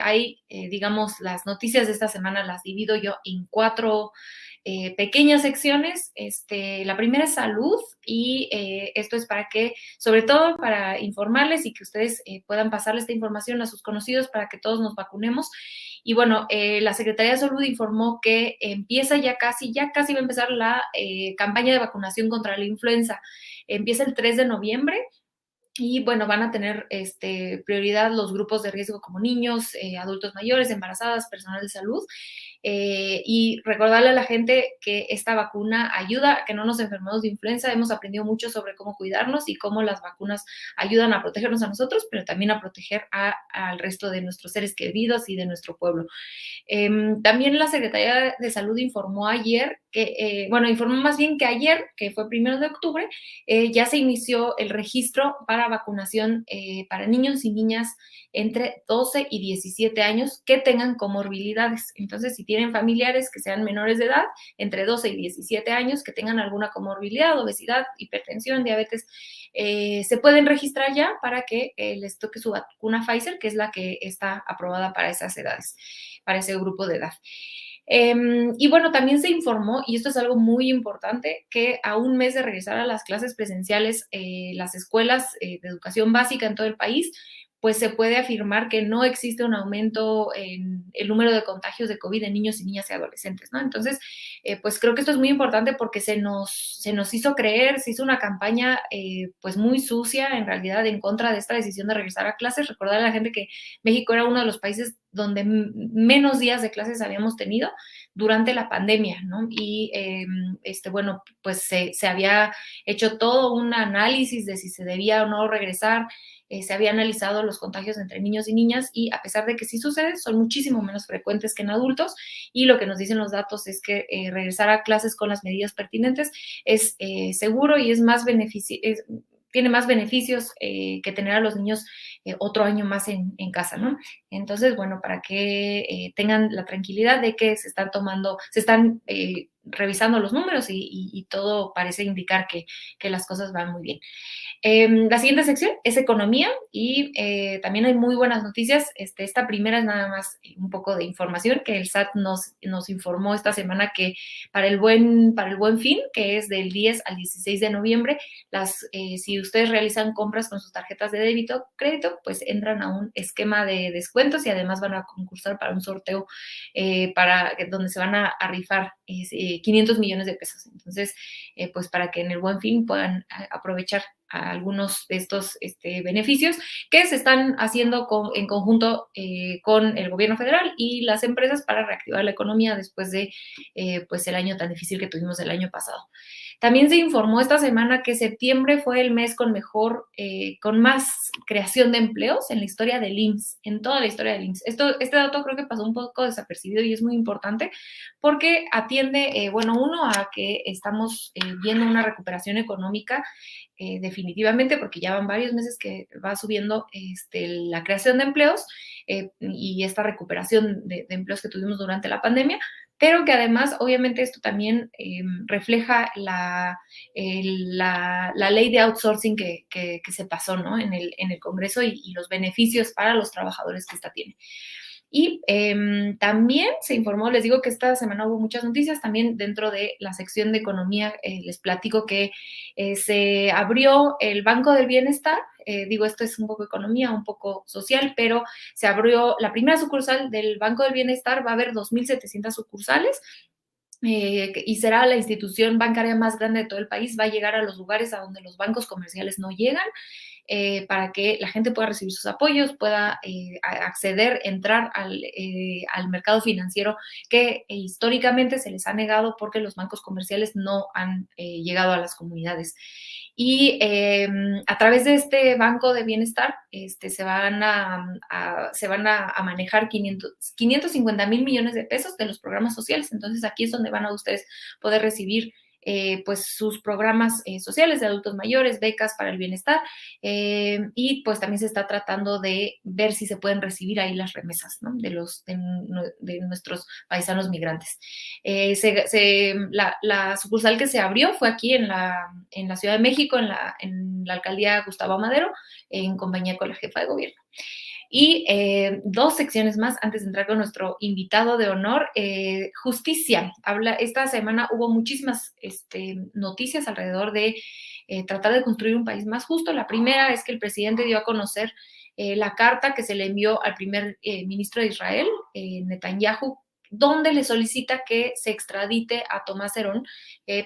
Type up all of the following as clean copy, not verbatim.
hay, digamos, las noticias de esta semana las divido yo en 4 pequeñas secciones. La primera es salud y esto es para que, sobre todo para informarles y que ustedes puedan pasarle esta información a sus conocidos para que todos nos vacunemos. Y bueno, la Secretaría de Salud informó que empieza ya casi va a empezar la campaña de vacunación contra la influenza. Empieza el 3 de noviembre. Y bueno, van a tener prioridad los grupos de riesgo como niños, adultos mayores, embarazadas, personal de salud. Y recordarle a la gente que esta vacuna ayuda a que no nos enfermemos de influenza. Hemos aprendido mucho sobre cómo cuidarnos y cómo las vacunas ayudan a protegernos a nosotros, pero también a proteger al resto de nuestros seres queridos y de nuestro pueblo. También la Secretaría de Salud informó ayer informó más bien que ayer, que fue 1 de octubre, ya se inició el registro para vacunación para niños y niñas entre 12 y 17 años que tengan comorbilidades. Entonces, si tienen familiares que sean menores de edad, entre 12 y 17 años, que tengan alguna comorbilidad, obesidad, hipertensión, diabetes, se pueden registrar ya para que les toque su vacuna Pfizer, que es la que está aprobada para esas edades, para ese grupo de edad. Y bueno, también se informó, y esto es algo muy importante, que a un mes de regresar a las clases presenciales, las escuelas de educación básica en todo el país, pues se puede afirmar que no existe un aumento en el número de contagios de COVID en niños y niñas y adolescentes, ¿no? Entonces, pues creo que esto es muy importante porque se nos hizo creer, se hizo una campaña pues muy sucia en realidad en contra de esta decisión de regresar a clases. Recordar a la gente que México era uno de los países donde menos días de clases habíamos tenido durante la pandemia, ¿no? Y bueno, pues se había hecho todo un análisis de si se debía o no regresar. Se había analizado los contagios entre niños y niñas y a pesar de que sí sucede, son muchísimo menos frecuentes que en adultos, y lo que nos dicen los datos es que regresar a clases con las medidas pertinentes es seguro y tiene más beneficios que tener a los niños otro año más en casa, ¿no? Entonces, bueno, para que tengan la tranquilidad de que se están revisando los números y todo parece indicar que las cosas van muy bien. La siguiente sección es economía y también hay muy buenas noticias. Esta primera es nada más un poco de información que el SAT nos informó esta semana que para el buen fin, que es del 10 al 16 de noviembre, si ustedes realizan compras con sus tarjetas de débito, crédito, pues entran a un esquema de descuentos y además van a concursar para un sorteo donde se van a rifar 500 millones de pesos. Entonces, pues para que en el buen fin puedan aprovechar a algunos de estos beneficios que se están haciendo en conjunto con el gobierno federal y las empresas para reactivar la economía después de pues el año tan difícil que tuvimos el año pasado. También se informó esta semana que septiembre fue el mes con más creación de empleos en la historia del IMSS, en toda la historia del IMSS. Este dato creo que pasó un poco desapercibido y es muy importante porque atiende, uno, a que estamos viendo una recuperación económica definitivamente, porque ya van varios meses que va subiendo la creación de empleos y esta recuperación de empleos que tuvimos durante la pandemia, pero que además, obviamente, esto también refleja la ley de outsourcing que se pasó, ¿no? en el Congreso y los beneficios para los trabajadores que esta tiene. Y también se informó, les digo que esta semana hubo muchas noticias, también dentro de la sección de economía les platico que se abrió el Banco del Bienestar. Esto es un poco economía, un poco social, pero se abrió la primera sucursal del Banco del Bienestar. Va a haber 2,700 sucursales. Y será la institución bancaria más grande de todo el país. Va a llegar a los lugares a donde los bancos comerciales no llegan, para que la gente pueda recibir sus apoyos, pueda acceder, entrar al mercado financiero que históricamente se les ha negado porque los bancos comerciales no han llegado a las comunidades. Y a través de este banco de bienestar se van a manejar 550 mil millones de pesos de los programas sociales. Entonces aquí es donde van a ustedes poder recibir pues sus programas sociales de adultos mayores, becas para el bienestar, y pues también se está tratando de ver si se pueden recibir ahí las remesas, ¿no? de nuestros paisanos migrantes. La sucursal que se abrió fue aquí en la Ciudad de México, en la alcaldía Gustavo Amadero, en compañía con la jefa de gobierno. Y dos secciones más antes de entrar con nuestro invitado de honor. Justicia. Esta semana hubo muchísimas noticias alrededor de tratar de construir un país más justo. La primera es que el presidente dio a conocer la carta que se le envió al primer ministro de Israel, Netanyahu, donde le solicita que se extradite a Tomás Herón.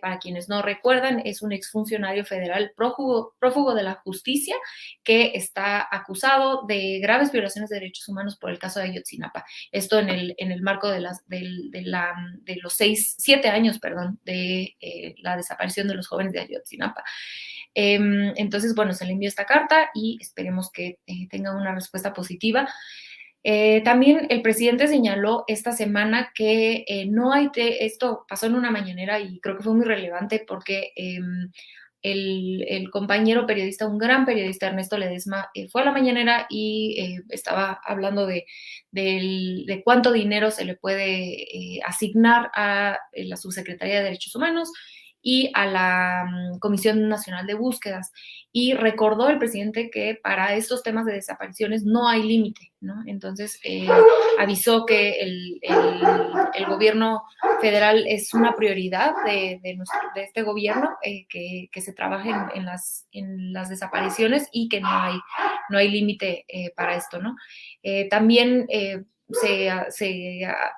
Para quienes no recuerdan, es un exfuncionario federal prófugo de la justicia que está acusado de graves violaciones de derechos humanos por el caso de Ayotzinapa. Esto en el marco de los 7 años, de la desaparición de los jóvenes de Ayotzinapa. Entonces, bueno, se le envió esta carta y esperemos que tenga una respuesta positiva. También el presidente señaló esta semana que no hay, esto pasó en una mañanera y creo que fue muy relevante porque el compañero periodista, un gran periodista, Ernesto Ledesma, fue a la mañanera y estaba hablando de cuánto dinero se le puede asignar a la Subsecretaría de Derechos Humanos y a la Comisión Nacional de Búsquedas. Y recordó el presidente que para estos temas de desapariciones no hay límite, ¿no? Entonces avisó que el gobierno federal es una prioridad de este gobierno, que se trabaje en las desapariciones y que no hay límite para esto, ¿no? También se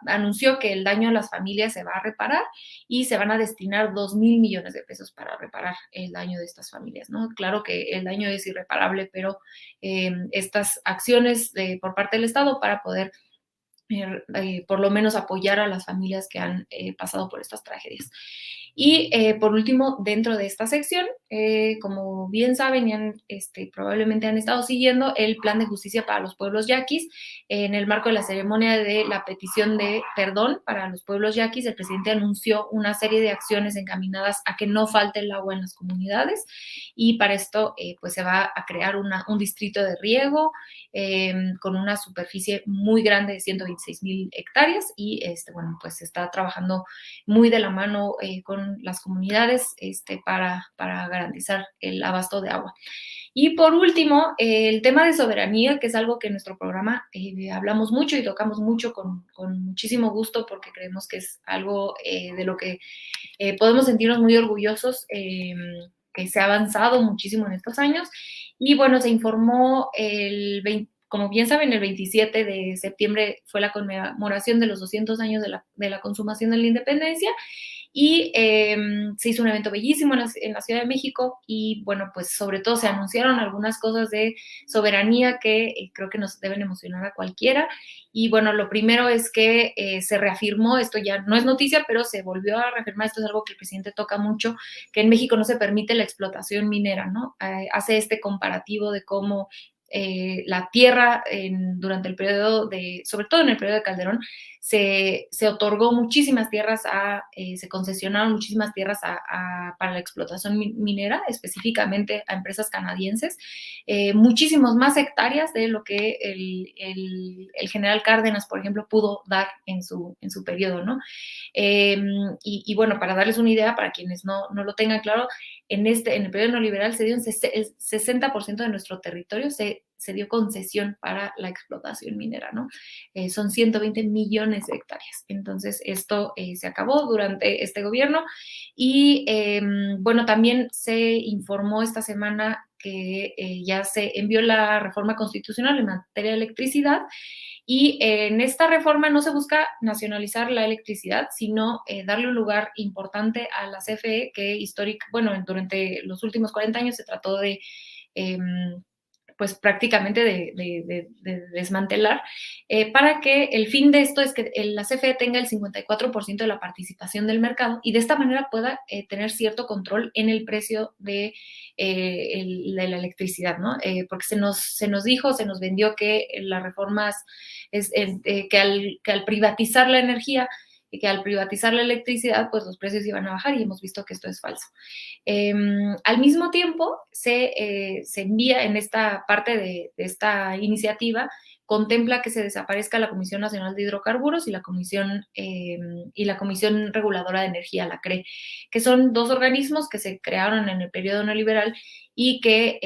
anunció que el daño a las familias se va a reparar y se van a destinar 2,000 millones de pesos para reparar el daño de estas familias, ¿no? Claro que el daño es irreparable, pero estas acciones por parte del Estado para poder por lo menos apoyar a las familias que han pasado por estas tragedias. Y por último, dentro de esta sección, como bien saben y probablemente han estado siguiendo el Plan de Justicia para los Pueblos Yaquis, en el marco de la ceremonia de la petición de perdón para los pueblos yaquis, el presidente anunció una serie de acciones encaminadas a que no falte el agua en las comunidades, y para esto pues se va a crear un distrito de riego con una superficie muy grande de 126,000 hectáreas y bueno, pues se está trabajando muy de la mano con las comunidades para garantizar el abasto de agua. Y por último, el tema de soberanía, que es algo que en nuestro programa hablamos mucho y tocamos mucho con muchísimo gusto, porque creemos que es algo de lo que podemos sentirnos muy orgullosos, que se ha avanzado muchísimo en estos años. Y bueno, se informó como bien saben, el 27 de septiembre fue la conmemoración de los 200 años de la consumación de la independencia, y se hizo un evento bellísimo en la Ciudad de México, y bueno, pues sobre todo se anunciaron algunas cosas de soberanía que creo que nos deben emocionar a cualquiera. Y bueno, lo primero es que se reafirmó, esto ya no es noticia, pero se volvió a reafirmar, esto es algo que el presidente toca mucho, que en México no se permite la explotación minera, ¿no? Hace este comparativo de cómo la tierra durante el periodo sobre todo en el periodo de Calderón, se otorgó muchísimas tierras se concesionaron muchísimas tierras para la explotación minera, específicamente a empresas canadienses, muchísimos más hectáreas de lo que el general Cárdenas, por ejemplo, pudo dar en su periodo, ¿no? Y bueno, para darles una idea, para quienes no lo tengan claro, en el periodo neoliberal se dio el 60% de nuestro territorio, se dio concesión para la explotación minera, ¿no? Son 120 millones de hectáreas. Entonces, esto se acabó durante este gobierno. Y bueno, también se informó esta semana que ya se envió la reforma constitucional en materia de electricidad, y en esta reforma no se busca nacionalizar la electricidad, sino darle un lugar importante a la CFE, que durante los últimos 40 años se trató de pues prácticamente de desmantelar, para que el fin de esto es que la CFE tenga el 54% de la participación del mercado, y de esta manera pueda tener cierto control en el precio de la electricidad, ¿no? Porque se nos dijo, se nos vendió que las reformas, que al privatizar la energía, y que al privatizar la electricidad, pues los precios iban a bajar, y hemos visto que esto es falso. Al mismo tiempo, se envía en esta parte de esta iniciativa contempla que se desaparezca la Comisión Nacional de Hidrocarburos y la Comisión Reguladora de Energía, la CRE, que son dos organismos que se crearon en el periodo neoliberal y que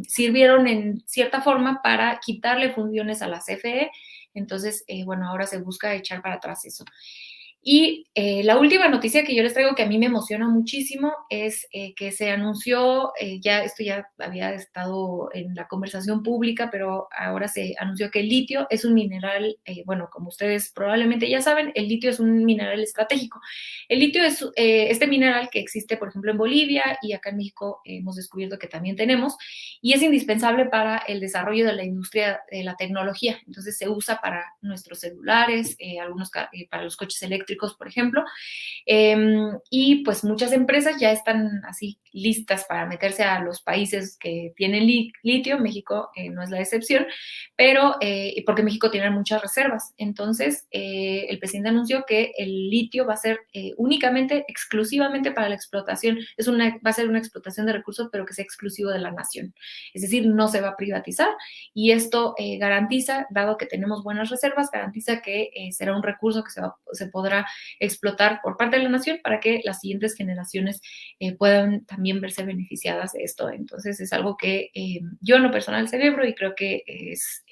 sirvieron en cierta forma para quitarle funciones a la CFE. Entonces, bueno, ahora se busca echar para atrás eso. Y la última noticia que yo les traigo que a mí me emociona muchísimo es que se anunció, esto ya había estado en la conversación pública, pero ahora se anunció que el litio es un mineral, bueno, como ustedes probablemente ya saben, el litio es un mineral estratégico. El litio es este mineral que existe, por ejemplo, en Bolivia y acá en México hemos descubierto que también tenemos, y es indispensable para el desarrollo de la industria de la tecnología. Entonces se usa para nuestros celulares, para los coches eléctricos, por ejemplo, y pues muchas empresas ya están así listas para meterse a los países que tienen litio. México no es la excepción, pero porque México tiene muchas reservas. Entonces, el presidente anunció que el litio va a ser únicamente, exclusivamente para la explotación, va a ser una explotación de recursos, pero que sea exclusivo de la nación. Es decir, no se va a privatizar, y esto garantiza, dado que tenemos buenas reservas, garantiza que será un recurso que se podrá explotar por parte de la nación para que las siguientes generaciones puedan también verse beneficiadas de esto. Entonces es algo que yo en lo personal celebro y creo que es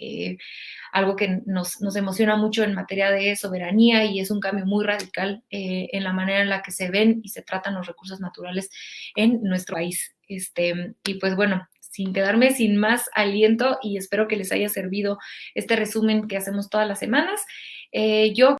algo que nos emociona mucho en materia de soberanía, y es un cambio muy radical en la manera en la que se ven y se tratan los recursos naturales en nuestro país. Y pues bueno, sin quedarme sin más aliento, y espero que les haya servido este resumen que hacemos todas las semanas. Yo